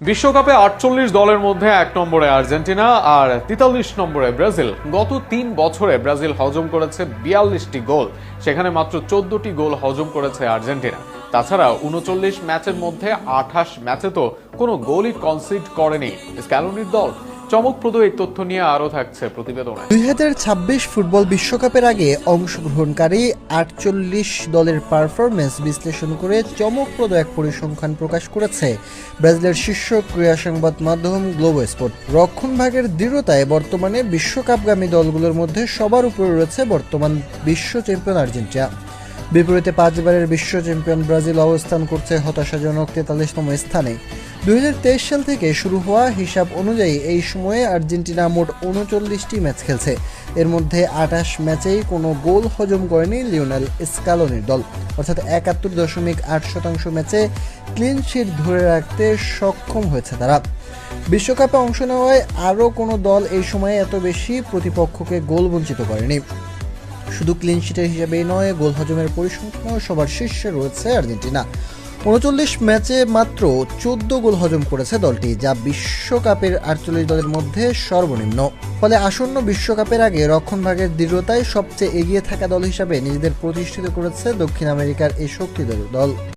বিশ্বকাপে ৪৮ দলের মধ্যে ১ নম্বরে আর্জেন্টিনা আর ৪৩ নম্বরে ব্রাজিল। গত ৩ বছরে ব্রাজিল হজম করেছে ৪২টি গোল, সেখানে মাত্র ১৪টি গোল হজম করেছে আর্জেন্টিনা। তাছাড়া ৩৯ ম্যাচের মধ্যে ২৮ ম্যাচে তো কোনো গোলই কনসিড করেনি স্ক্যালোনির দল। চমকপ্রদ এই তথ্য নিয়ে আরও থাকছে প্রতিবেদনে। ২০২৬ ফুটবল বিশ্বকাপের আগে অংশগ্রহণকারী ৪৮ দলের পারফরমেন্স বিশ্লেষণ করে চমকপ্রদ এক পরিসংখ্যান প্রকাশ করেছে ব্রাজিলের শীর্ষ ক্রীড়া সংবাদ মাধ্যম গ্লোবো স্পোর্ট। রক্ষণভাগের দৃঢ়তায় বর্তমানে বিশ্বকাপগামী দলগুলোর মধ্যে সবার উপরে রয়েছে বর্তমান বিশ্ব চ্যাম্পিয়ন আর্জেন্টিনা। বিপরীতে ৫ বারের বিশ্ব চ্যাম্পিয়ন ব্রাজিল অবস্থান করছে হতাশাজনক ৪৩তম স্থানে। ২০২৩ সাল থেকে শুরু হওয়া হিসাব অনুযায়ী এই সময়ে আর্জেন্টিনা মোট ৩৯টি ম্যাচ খেলছে। এর মধ্যে ২৮ ম্যাচেই কোনো গোল হজম করেনি লিওনেল স্ক্যালোনির দল, অর্থাৎ ৭১.৮% ম্যাচে ক্লিন শিট ধরে রাখতে সক্ষম হয়েছে তারা। বিশ্বকাপে অংশ নেওয়ায় আরও কোনো দল এই সময়ে এত বেশি প্রতিপক্ষকে গোল বঞ্চিত করেনি। শুধু ক্লিন শিটের হিসাবেই নয়, গোল হজমের পরিসংখ্যানও সবার শীর্ষে রয়েছে আর্জেন্টিনা। ৩৯ ম্যাচে মাত্র ১৪ গোল হজম করেছে দলটি, যা বিশ্বকাপের ৪৮ দলের মধ্যে সর্বনিম্ন। ফলে আসন্ন বিশ্বকাপের আগে রক্ষণভাগের দৃঢ়তায় সবচেয়ে এগিয়ে থাকা দল হিসাবে নিজেদের প্রতিষ্ঠিত করেছে দক্ষিণ আমেরিকার এই শক্তিধর দল।